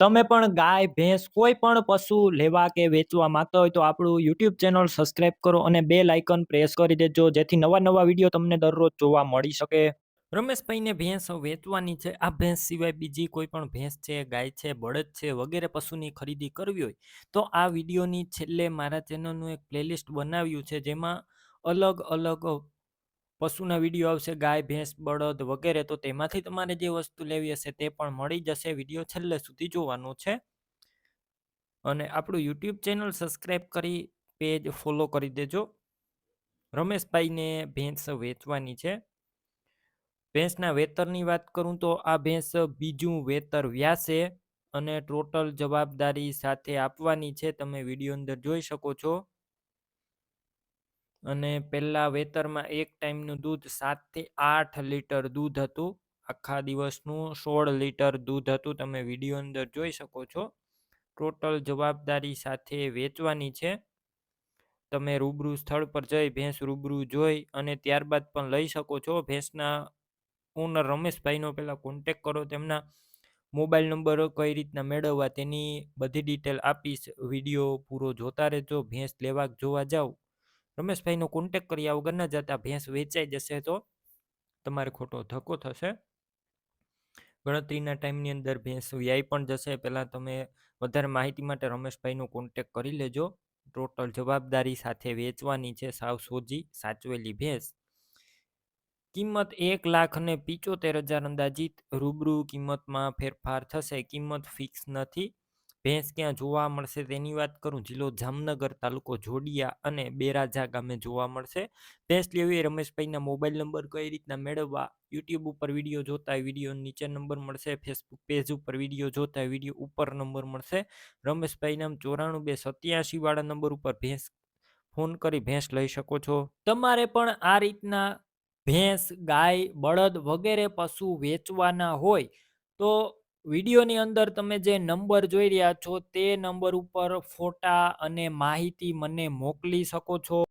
તમે પણ ગાય, ભેંસ કોઈ પણ પશુ લેવા કે વેચવા માંગતા હોય તો આપણું YouTube ચેનલ સબસ્ક્રાઇબ કરો અને બેલ આઇકન પ્રેસ કરી દેજો જેથી નવા વિડીયો તમને દરરોજ જોવા મળી શકે. રમેશભાઈને ભેંસ વેચવાની છે. આ ભેંસ સિવાય બીજી કોઈ પણ ભેંસ છે, ગાય છે, બળદ છે વગેરે પશુની ખરીદી કરવી હોય તો આ વિડીયોની છેલ્લે મારા ચેનલનું એક પ્લેલિસ્ટ બનાવ્યું છે જેમાં અલગ પશુના વિડીયો આવશે, ગાય, ભેંસ, બળદ વગેરે. તો તેમાંથી તમારે જે વસ્તુ લેવી હશે તે પણ મળી જશે. વિડીયો છેલ્લે સુધી જોવાનું છે અને આપણું YouTube ચેનલ સબસ્ક્રાઇબ કરી પેજ ફોલો કરી દેજો. રમેશભાઈને ભેંસ વેચવાની છે. ભેંસના વેતરની વાત કરું તો આ ભેંસ બીજું વેતર વ્યાસે અને ટોટલ જવાબદારી સાથે આપવાની છે. તમે વિડીયો અંદર જોઈ શકો છો. અને પહેલા વેતરમાં એક ટાઈમનું દૂધ 7 થી 8 લીટર દૂધ હતું. આખા દિવસનું 16 લીટર દૂધ હતું. તમે વિડીયો અંદર જોઈ શકો છો. ટોટલ જવાબદારી સાથે વેચવાની છે. તમે રૂબરૂ સ્થળ પર જઈ ભેંસ રૂબરૂ જોઈ અને ત્યારબાદ પણ લઈ શકો છો. ભેંસના ઓનર રમેશભાઈનો પહેલાં કોન્ટેક કરો. તેમના મોબાઈલ નંબર કઈ રીતના મેળવવા તેની બધી ડિટેલ આપીશ. વિડીયો પૂરો જોતા રહેજો. ભેંસ લેવા જોવા જાઓ રમેશભાઈનો કોન્ટેક કર્યા વગર ન જતા. ભેંસ વેચાઈ જશે તો તમારે ખોટો ધક્કો થશે. ગણતરીના ટાઈમની અંદર ભેંસ વ્યાઈ પણ જશે. પહેલાં તમે વધારે માહિતી માટે રમેશભાઈનો કોન્ટેક કરી લેજો. ટોટલ જવાબદારી સાથે વેચવાની છે. સાવ સોજી સાચવેલી ભેંસ. કિંમત 1,75,000 અંદાજિત. રૂબરૂ કિંમતમાં ફેરફાર થશે. કિંમત ફિક્સ નથી. ભેંસ ક્યાં જોવા મળશે તેની વાત કરું. જિલ્લો જામનગર, તાલુકો જોડિયા અને બેરાજા ગામે જોવા મળશે. ભેંસ લેવી રમેશભાઈના મોબાઈલ નંબર કઈ રીતના મેળવવા. યુટ્યુબ ઉપર વિડીયો જોતા હોય વિડીયો નીચે નંબર મળશે. ફેસબુક પેજ ઉપર વિડીયો જોતા હોય વિડીયો ઉપર નંબર મળશે. રમેશભાઈના 94 287 વાળા નંબર ઉપર ભેંસ ફોન કરી ભેંસ લઈ શકો છો. તમારે પણ આ રીતના ભેંસ, ગાય, બળદ વગેરે પશુ વેચવાના હોય તો વિડીયોની અંદર તમે જે નંબર જોઈ રહ્યા છો તે નંબર ઉપર ફોટા અને માહિતી મને મોકલી શકો છો.